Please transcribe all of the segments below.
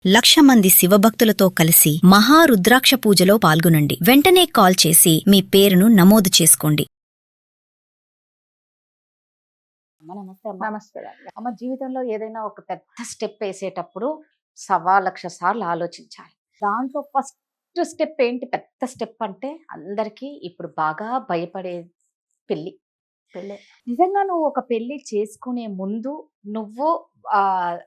1,00,000 మంది శివభక్తులతో కలిసి మహారుద్రాక్ష పూజలో పాల్గొనండి. వెంటనే కాల్ చేసి మీ పేరును నమోదు చేసుకోండి. నమస్తే అమ్మ. నమస్తే. అమ్మ, జీవితంలో ఏదైనా ఒక పెద్ద స్టెప్ వేసేటప్పుడు 1,00,000 సార్లు ఆలోచించాలి. దాంట్లో ఫస్ట్ స్టెప్ ఏంటి? పెద్ద స్టెప్ అంటే అందరికీ ఇప్పుడు బాగా భయపడే పెళ్లి. పెళ్ళి నిజంగా నువ్వు ఒక పెళ్లి చేసుకునే ముందు నువ్వు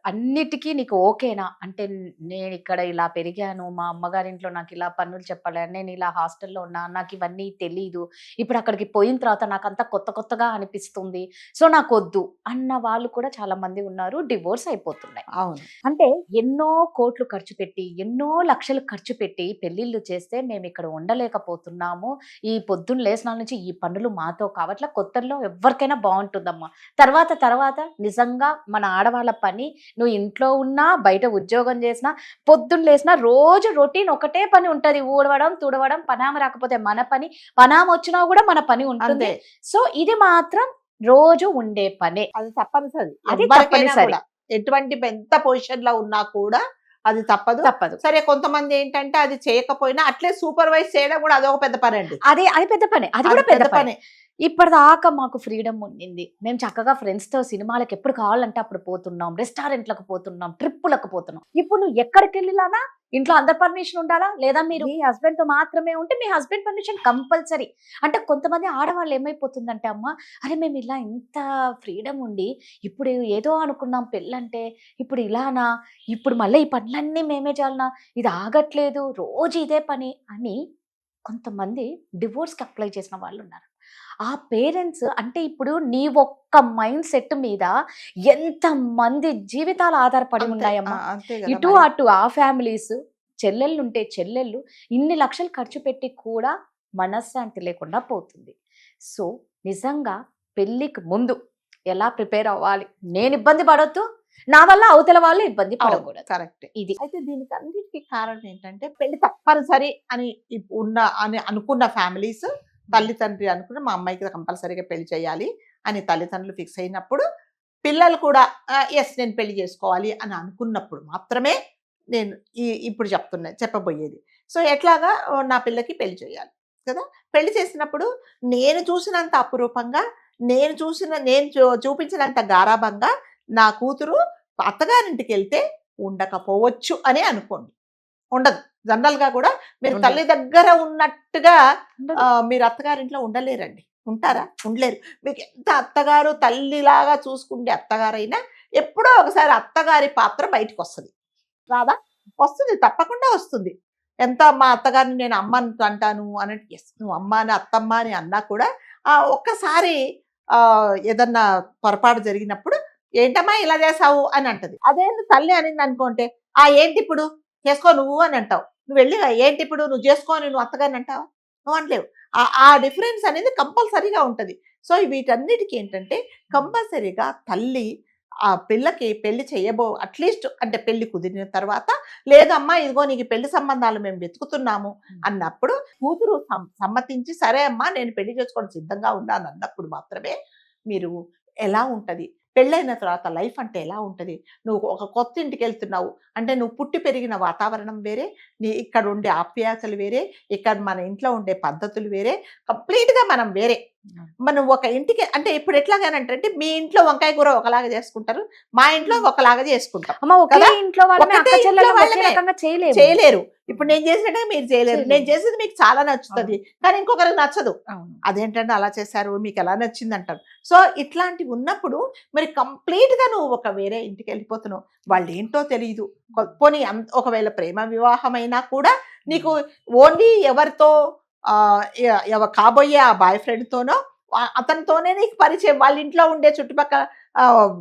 అన్నిటికీ నీకు ఓకేనా? అంటే నేను ఇక్కడ ఇలా పెరిగాను, మా అమ్మగారింట్లో నాకు ఇలా పనులు చెప్పాలి, నేను ఇలా హాస్టల్లో ఉన్నా, నాకు ఇవన్నీ తెలీదు, ఇప్పుడు అక్కడికి పోయిన తర్వాత నాకు అంతా కొత్త కొత్తగా అనిపిస్తుంది, సో నాకు వద్దు అన్న వాళ్ళు కూడా చాలా మంది ఉన్నారు. డివోర్స్ అయిపోతున్నాయి. అవును. అంటే ఎన్నో కోట్లు ఖర్చు పెట్టి, ఎన్నో లక్షలు ఖర్చు పెట్టి పెళ్లిళ్ళు చేస్తే మేము ఇక్కడ ఉండలేకపోతున్నాము, ఈ పొద్దున్న లేసినాల నుంచి ఈ పనులు మాతో కావట్లా, కొత్తల్లో ఎవరికైనా బాగుంటుందమ్మా, తర్వాత నిజంగా మన ఆడవాళ్ళ పని, నువ్వు ఇంట్లో ఉన్నా బయట ఉద్యోగం చేసినా పొద్దున్న లేసినా రోజు రొటీన్ ఒకటే పని ఉంటది, ఊడవడం తుడవడం. పనామ రాకపోతే మన పని, పనామ వచ్చినా కూడా మన పని ఉంటుంది. సో ఇది మాత్రం రోజు ఉండే పనే, అది తప్పనిసరి. అది ఎవరికైనా తప్పనిసరి. కూడా, ఎటువంటి పెద్ద పొజిషన్ లో ఉన్నా కూడా అది తప్పదు. సరే, కొంతమంది ఏంటంటే అది చేయకపోయినా అట్లే సూపర్వైజ్ చేయడం కూడా అదొక పెద్ద పని అండి. అది పెద్ద పని, అది కూడా పెద్ద పని. ఇప్పటిదాకా మాకు ఫ్రీడమ్ ఉండింది, మేము చక్కగా ఫ్రెండ్స్ తో సినిమాలకు ఎప్పుడు కావాలంటే అప్పుడు పోతున్నాం, రెస్టారెంట్లకు పోతున్నాం, ట్రిప్పులకు పోతున్నాం. ఇప్పుడు నువ్వు ఎక్కడికి వెళ్ళినా ఇంట్లో అందరి పర్మిషన్ ఉండాలా, లేదా మీరు మీ హస్బెండ్ తో మాత్రమే ఉంటే మీ హస్బెండ్ పర్మిషన్ కంపల్సరీ. అంటే కొంతమంది ఆడవాళ్ళు ఏమైపోతుందంటే, అమ్మ అరే మేము ఇలా ఇంత ఫ్రీడమ్ ఉండి ఇప్పుడు ఏదో అనుకున్నాం పెళ్ళంటే, ఇప్పుడు ఇలానా, ఇప్పుడు మళ్ళీ ఈ పనులన్నీ మేమే చేయాలనా, ఇది ఆగట్లేదు, రోజు ఇదే పని అని కొంతమంది డివోర్స్కి అప్లై చేసిన వాళ్ళు ఉన్నారు. ఆ పేరెంట్స్ అంటే ఇప్పుడు నీ ఒక్క మైండ్ సెట్ మీద ఎంత మంది జీవితాలు ఆధారపడి ఉన్నాయమ్మా. ఇటు అటు ఆ ఫ్యామిలీస్, చెల్లెళ్ళు ఉంటే చెల్లెళ్ళు ఇన్ని లక్షలు ఖర్చు పెట్టి కూడా మనశ్శాంతి లేకుండా పోతుంది. సో నిజంగా పెళ్ళికి ముందు ఎలా ప్రిపేర్ అవ్వాలి, నేను ఇబ్బంది పడొద్దు, నా వల్ల అవతల వాళ్ళు ఇబ్బంది పడకూడదు. కరెక్ట్. ఇది అయితే దీనికి అన్నిటికీ కారణం ఏంటంటే, పెళ్లి తప్పనిసరి అని అనుకున్న ఫ్యామిలీస్, తల్లిదండ్రి అనుకున్న మా అమ్మాయికి కంపల్సరీగా పెళ్లి చేయాలి అని తల్లిదండ్రులు ఫిక్స్ అయినప్పుడు, పిల్లలు కూడా ఎస్ నేను పెళ్లి చేసుకోవాలి అని అనుకున్నప్పుడు మాత్రమే నేను ఇప్పుడు చెప్పబోయేది. సో ఎట్లాగా నా పిల్లకి పెళ్లి చేయాలి కదా. పెళ్లి చేసినప్పుడు నేను చూసినంత అపురూపంగా, నేను చూపించినంత గారాభంగా నా కూతురు అత్తగారింటికి వెళ్తే ఉండకపోవచ్చు అని అనుకోండి. ఉండదు. జనరల్ గా కూడా మీరు తల్లి దగ్గర ఉన్నట్టుగా మీరు అత్తగారింట్లో ఉండలేరండి. ఉంటారా? ఉండలేరు. మీకు ఎంత అత్తగారు తల్లిలాగా చూసుకుంటే అత్తగారైనా ఎప్పుడో ఒకసారి అత్తగారి పాత్ర బయటకు వస్తుంది. రాదా? వస్తుంది, తప్పకుండా వస్తుంది. ఎంత మా అత్తగారిని నేను అమ్మ అంటాను అన్నట్టు, ఎస్ నువ్వు అమ్మ అని అత్తమ్మ అని అన్నా కూడా ఒక్కసారి ఏదన్నా పొరపాటు జరిగినప్పుడు ఏంటమ్మా ఇలా చేసావు అని అంటది. అదే తల్లి అనింది అనుకుంటే, ఏంటి ఇప్పుడు చేసుకో నువ్వు అని అంటావు. నువ్వు వెళ్ళి ఏంటి ఇప్పుడు నువ్వు చేసుకోని నువ్వు అత్తగారిని అంటావా? నువ్వు అనలేవు. ఆ డిఫరెన్స్ అనేది కంపల్సరీగా ఉంటుంది. సో వీటన్నిటికీ ఏంటంటే కంపల్సరీగా తల్లి ఆ పిల్లకి పెళ్లి అట్లీస్ట్ అంటే పెళ్లి కుదిరిన తర్వాత, లేదమ్మా ఇదిగో నీకు పెళ్లి సంబంధాలు మేము వెతుకుతున్నాము అన్నప్పుడు కూతురు సమ్మతించి సరే అమ్మా నేను పెళ్లి చేసుకోవడం సిద్ధంగా ఉన్నాను అన్నప్పుడు మాత్రమే మీరు ఎలా ఉంటుంది, పెళ్ళైన తర్వాత లైఫ్ అంటే ఎలా ఉంటుంది, నువ్వు ఒక కొత్త ఇంటికి వెళ్తున్నావు అంటే నువ్వు పుట్టి పెరిగిన వాతావరణం వేరే, ఇక్కడ ఉండే ఆప్యాయతలు వేరే, ఇక్కడ మన ఇంట్లో ఉండే పద్ధతులు వేరే, కంప్లీట్గా మనం వేరే. మనం ఒక ఇంటికి అంటే ఇప్పుడు ఎట్లాగానంటే, మీ ఇంట్లో వంకాయ కూర ఒకలాగా చేసుకుంటారు, మా ఇంట్లో ఒకలాగా చేసుకుంటాం. చేయలేరు. ఇప్పుడు నేను చేసినట్టే మీరు చేయలేరు. నేను చేసేది మీకు చాలా నచ్చుతుంది, కానీ ఇంకొకరికి నచ్చదు. అదేంటంటే అలా చేశారు, మీకు ఎలా నచ్చింది అంటారు. సో ఇట్లాంటివి ఉన్నప్పుడు మరి కంప్లీట్ గా నువ్వు ఒక వేరే ఇంటికి వెళ్ళిపోతున్నావు. వాళ్ళు ఏంటో తెలియదు. పోనీ ఒకవేళ ప్రేమ వివాహం అయినా కూడా నీకు ఓన్లీ ఎవరితో కాబోయే ఆ బాయ్ ఫ్రెండ్తోనో అతనితోనే నీకు పరిచయం. వాళ్ళ ఇంట్లో ఉండే చుట్టుపక్కల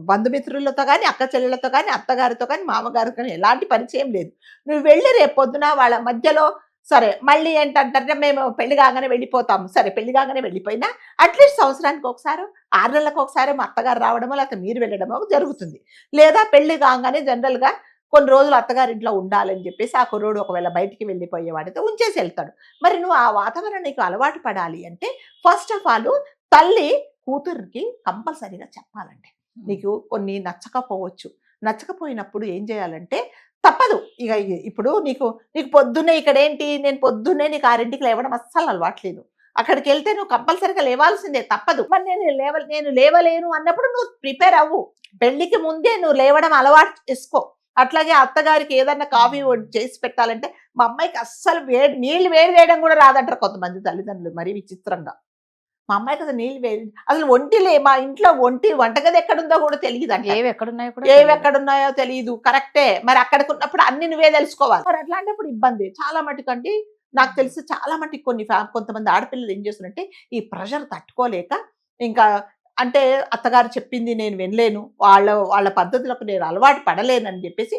బంధుమిత్రులతో కానీ, అక్క చెల్లెలతో కానీ, అత్తగారితో కానీ, మామగారితో కానీ ఎలాంటి పరిచయం లేదు. నువ్వు వెళ్ళి రేపు పొద్దున వాళ్ళ మధ్యలో సరే మళ్ళీ ఏంటంటే మేము పెళ్లి కాగానే వెళ్ళిపోతాము. సరే పెళ్లి కాగానే వెళ్ళిపోయినా అట్లీస్ట్ సంవత్సరానికి ఒకసారి, 6 నెలలకు ఒకసారి మా అత్తగారు రావడమో లేకపోతే మీరు వెళ్ళడమో జరుగుతుంది. లేదా పెళ్లి కాగానే జనరల్గా కొన్ని రోజులు అత్తగారింట్లో ఉండాలని చెప్పేసి ఆ కుర్రోడు ఒకవేళ బయటికి వెళ్ళిపోయేవాడితో ఉంచేసి వెళ్తాడు. మరి నువ్వు ఆ వాతావరణం నీకు అలవాటు పడాలి అంటే ఫస్ట్ ఆఫ్ ఆల్ తల్లి కూతురికి కంపల్సరీగా చెప్పాలండి. నీకు కొన్ని నచ్చకపోవచ్చు. నచ్చకపోయినప్పుడు ఏం చేయాలంటే తప్పదు. ఇక ఇప్పుడు నీకు నీకు పొద్దున్నే ఇక్కడేంటి, నేను పొద్దున్నే నీకు 6కి లేవడం అస్సలు అలవాట్లేదు. అక్కడికి వెళ్తే నువ్వు కంపల్సరిగా లేవాల్సిందే, తప్పదు. మరి నేను లేవలేను అన్నప్పుడు నువ్వు ప్రిపేర్ అవ్వు. పెళ్లికి ముందే నువ్వు లేవడం అలవాటు చేసుకో. అట్లాగే అత్తగారికి ఏదన్నా కాఫీ చేసి పెట్టాలంటే మా అమ్మాయికి అస్సలు నీళ్ళు వేడి వేయడం కూడా రాదంటారు కొంతమంది తల్లిదండ్రులు, మరీ విచిత్రంగా. మా అమ్మాయికి అసలు నీళ్ళు వేడి, అసలు మా ఇంట్లో వంటగది ఎక్కడుందో కూడా తెలియదు అంటే, ఏవి ఎక్కడున్నాయో తెలియదు. కరెక్టే, మరి అక్కడికి ఉన్నప్పుడు అన్ని నువ్వే తెలుసుకోవాలి. మరి అట్లాంటప్పుడు ఇబ్బంది చాలా మటుకండి. నాకు తెలిసి చాలా మటుకు కొంతమంది ఆడపిల్లలు ఏం చేస్తున్నారంటే ఈ ప్రెషర్ తట్టుకోలేక, ఇంకా అంటే అత్తగారు చెప్పింది నేను వినలేను, వాళ్ళ పద్ధతులకు నేను అలవాటు పడలేనని చెప్పేసి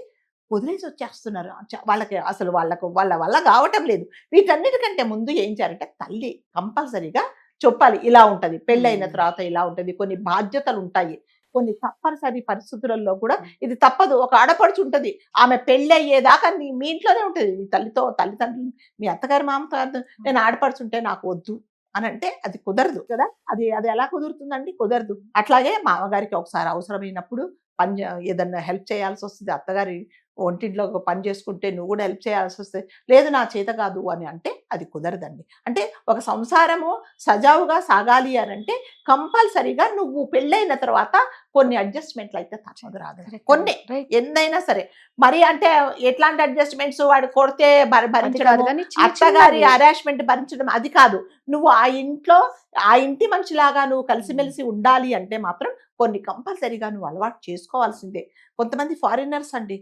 వదిలేసి వచ్చేస్తున్నారు. వాళ్ళకి అసలు వాళ్ళ వల్ల కావటం లేదు. వీటన్నిటికంటే ముందు ఏం చేయాలంటే తల్లి కంపల్సరీగా చెప్పాలి, ఇలా ఉంటది, పెళ్ళైన తర్వాత ఇలా ఉంటది, కొన్ని బాధ్యతలు ఉంటాయి, కొన్ని తప్పనిసరి పరిస్థితులలో కూడా ఇది తప్పదు. ఒక ఆడపడుచు ఉంటది, ఆమె పెళ్ళి అయ్యేదాకా మీ ఇంట్లోనే ఉంటది. మీ తల్లిదండ్రులు, మీ అత్తగారి మామతో నేను ఆడపడుచుంటే నాకు వద్దు అని అంటే అది కుదరదు కదా. అది ఎలా కుదురుతుందండి? కుదరదు. అట్లాగే మామగారికి ఒకసారి అవసరమైనప్పుడు ఏదన్నా హెల్ప్ చేయాల్సి వస్తుంది. అత్తగారి ఒంటింట్లో పని చేసుకుంటే నువ్వు కూడా హెల్ప్ చేయాల్సి వస్తుంది. లేదు నా చేత కాదు అని అంటే అది కుదరదండి. అంటే ఒక సంసారము సజావుగా సాగాలి అని అంటే కంపల్సరీగా నువ్వు పెళ్ళైన తర్వాత కొన్ని అడ్జస్ట్మెంట్లు అయితే తప్పదు, రాదు. కొన్ని ఎన్నైనా సరే. మరి అంటే ఎట్లాంటి అడ్జస్ట్మెంట్స్, వాడు కొడితే భరించడం, అత్తగారి హరాస్మెంట్ భరించడం అది కాదు. నువ్వు ఆ ఇంటి మనిషిలాగా నువ్వు కలిసిమెలిసి ఉండాలి అంటే మాత్రం కొన్ని కంపల్సరీగా నువ్వు అలవాటు చేసుకోవాల్సిందే. కొంతమంది ఫారినర్స్ అండి,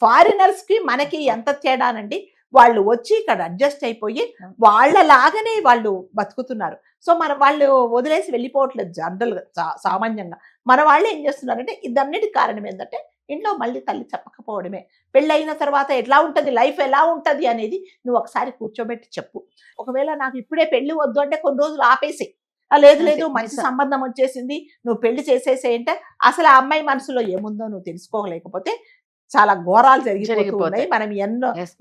ఫారినర్స్ కి మనకి ఎంత తేడానండి. వాళ్ళు వచ్చి ఇక్కడ అడ్జస్ట్ అయిపోయి వాళ్ళలాగానే వాళ్ళు బతుకుతున్నారు. సో వాళ్ళు వదిలేసి వెళ్ళిపోవట్లేదు జనరల్గా, సామాన్యంగా. మన వాళ్ళు ఏం చేస్తున్నారంటే ఇదన్నిటికి కారణం ఏంటంటే ఇంట్లో మళ్ళీ తల్లి చెప్పకపోవడమే. పెళ్ళైన తర్వాత ఎట్లా ఉంటుంది, లైఫ్ ఎలా ఉంటుంది అనేది నువ్వు ఒకసారి కూర్చోబెట్టి చెప్పు. ఒకవేళ నాకు ఇప్పుడే పెళ్లి వద్దు అంటే కొన్ని రోజులు ఆపేసి, లేదు మంచి సంబంధం వచ్చేసింది, నువ్వు పెళ్లి చేసేసేయంటే అసలు ఆ అమ్మాయి మనసులో ఏముందో నువ్వు తెలుసుకోలేకపోతే చాలా ఘోరాలు జరిగిపోతున్నాయి. మనం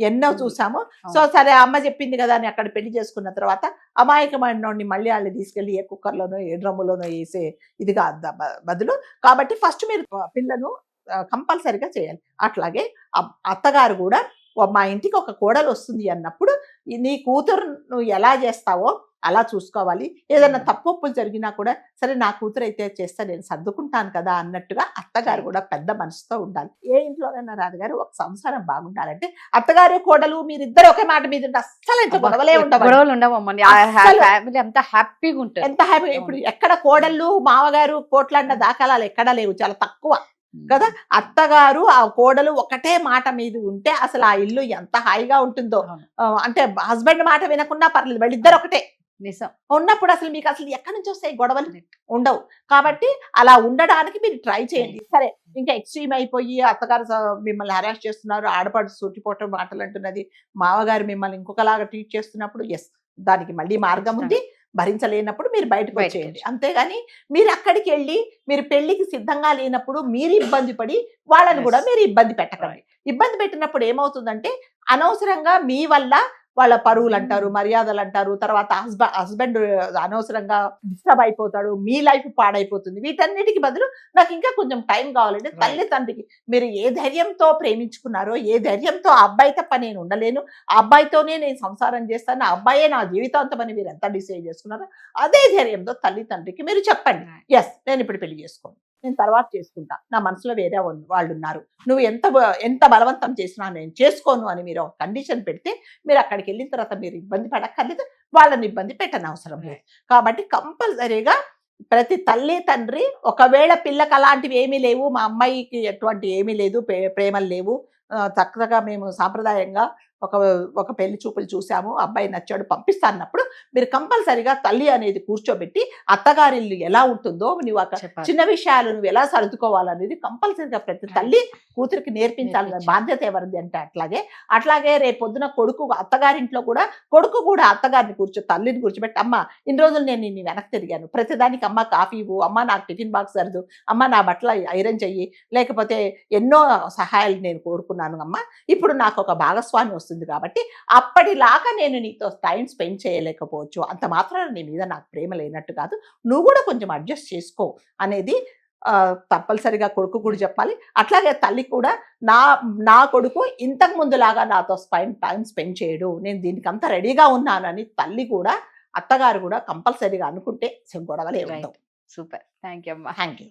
ఎన్నో చూసాము. సో సరే అమ్మ చెప్పింది కదా అని అక్కడ పెళ్లి చేసుకున్న తర్వాత అమాయకమైనోడిని మళ్ళీ వాళ్ళు తీసుకెళ్లి ఏ కుక్కర్లోనో ఏ డ్రమ్ములోనో వేసే ఇది కాదు బదులు. కాబట్టి ఫస్ట్ మీరు పిల్లను కంపల్సరిగా చేయాలి. అట్లాగే అత్తగారు కూడా మా ఇంటికి ఒక కోడలు వస్తుంది అన్నప్పుడు నీ కూతురు నువ్వు ఎలా చేస్తావో అలా చూసుకోవాలి. ఏదైనా తప్పులు జరిగినా కూడా సరే నా కూతురు అయితే చేస్తే నేను సర్దుకుంటాను కదా అన్నట్టుగా అత్తగారు కూడా పెద్ద మనసుతో ఉండాలి. ఏ ఇంట్లోనైనా రాదుగారు ఒక సంసారం బాగుండాలంటే అత్తగారు కోడలు మీరిద్దరు ఒకే మాట మీద అస్సలు ఎంత గొడవలే ఎంత హ్యాపీగా ఉంటుంది, ఎంత హ్యాపీ. ఇప్పుడు ఎక్కడ కోడళ్ళు మామగారు కోట్లాడిన దాఖలాలు ఎక్కడా లేవు, చాలా తక్కువ కదా. అత్తగారు ఆ కోడలు ఒకటే మాట మీద ఉంటే అసలు ఆ ఇల్లు ఎంత హాయిగా ఉంటుందో. అంటే హస్బెండ్ మాట వినకుండా పర్లేదు, వాళ్ళిద్దరు ఒకటే ఉన్నప్పుడు అసలు మీకు అసలు ఎక్కడి నుంచి వస్తాయి గొడవలు, ఉండవు. కాబట్టి అలా ఉండడానికి మీరు ట్రై చేయండి. సరే ఇంకా ఎక్స్ట్రీమ్ అయిపోయి అత్తగారు మిమ్మల్ని హరాస్ చేస్తున్నారు, ఆడపడు సూటిపోవటం మాటలు అంటున్నది, మామగారు మిమ్మల్ని ఇంకొకలాగా ట్రీట్ చేస్తున్నప్పుడు దానికి మళ్ళీ మార్గం ఉంది. భరించలేనప్పుడు మీరు బయటకు వచ్చేయండి, అంతేగాని మీరు అక్కడికి వెళ్ళి మీరు పెళ్లికి సిద్ధంగా లేనప్పుడు మీరు ఇబ్బంది పడి వాళ్ళని కూడా మీరు ఇబ్బంది పెట్టకండి. ఇబ్బంది పెట్టినప్పుడు ఏమవుతుందంటే అనవసరంగా మీ వల్ల వాళ్ళ పరువులు అంటారు, మర్యాదలు అంటారు, తర్వాత హస్బెండ్ అనవసరంగా డిస్టర్బ్ అయిపోతాడు, మీ లైఫ్ పాడైపోతుంది. వీటన్నిటికి బదులు నాకు ఇంకా కొంచెం టైం కావాలంటే తల్లిదండ్రికి మీరు ఏ ధైర్యంతో ప్రేమించుకున్నారో, ఏ ధైర్యంతో ఆ అబ్బాయి తప్ప నేను ఉండలేను, ఆ అబ్బాయితోనే నేను సంసారం చేస్తాను, ఆ అబ్బాయే నా జీవితాంతం అని మీరు ఎంత డిసైడ్ చేసుకున్నారో అదే ధైర్యంతో తల్లిదండ్రికి మీరు చెప్పండి, ఎస్ నేను ఇప్పుడు పెళ్లి చేసుకోను, నేను తర్వాత చేసుకుంటా, నా మనసులో వేరే వాళ్ళు ఉన్నారు, నువ్వు ఎంత బలవంతం చేసినా నేను చేసుకోను అని మీరు ఒక కండిషన్ పెడితే మీరు అక్కడికి వెళ్ళిన తర్వాత మీరు ఇబ్బంది పడక్కర్లేదు, వాళ్ళని ఇబ్బంది పెట్టనవసరం లేదు. కాబట్టి కంపల్సరీగా ప్రతి తల్లి తండ్రి ఒకవేళ పిల్లకి అలాంటివి ఏమీ లేవు, మా అమ్మాయికి ఎటువంటి ఏమీ లేదు, ప్రేమలు లేవు, చక్కగా మేము సాంప్రదాయంగా ఒక పెళ్లి చూపులు చూసాము, అబ్బాయి నచ్చాడు పంపిస్తా అన్నప్పుడు మీరు కంపల్సరిగా తల్లి అనేది కూర్చోబెట్టి అత్తగారిల్లు ఎలా ఉంటుందో నువ్వు చిన్న విషయాలు నువ్వు ఎలా సర్దుకోవాలనేది కంపల్సరిగా ప్రతి తల్లి కూతురికి నేర్పించాలన్న బాధ్యత ఎవరిది అంటే అట్లాగే రేపొద్దున అత్తగారింట్లో కూడా కొడుకు కూడా అత్తగారిని తల్లిని కూర్చోబెట్టి అమ్మ ఇన్ని రోజులు నేను నిన్ను వెనక్కి తిరిగాను, ప్రతిదానికి అమ్మ కాఫీ ఇవ్వు, అమ్మ నాకు టిఫిన్ బాక్స్ సర్దు, అమ్మ నా బట్టలు ఐరన్ చెయ్యి, లేకపోతే ఎన్నో సహాయాలు నేను కోరుకున్నాను అమ్మ, ఇప్పుడు నాకు ఒక భాగస్వామి వస్తుంది కాబట్టి అప్పటిలాగా నేను నీతో టైం స్పెండ్ చేయలేకపోవచ్చు, అంత మాత్రాన నీ మీద నాకు ప్రేమ లేనట్టు కాదు, నువ్వు కూడా కొంచెం అడ్జస్ట్ చేసుకో అనేది తప్పనిసరిగా కొడుకు కూడా చెప్పాలి. అట్లాగే తల్లి కూడా నా కొడుకు ఇంతకు ముందులాగా నాతో టైం స్పెండ్ చేయడు, నేను దీనికి అంతా రెడీగా ఉన్నానని తల్లి కూడా అత్తగారు కూడా కంపల్సరీగా అనుకుంటే గొడవలే ఉండవు. సూపర్, థ్యాంక్ యూ అమ్మా. Thank you.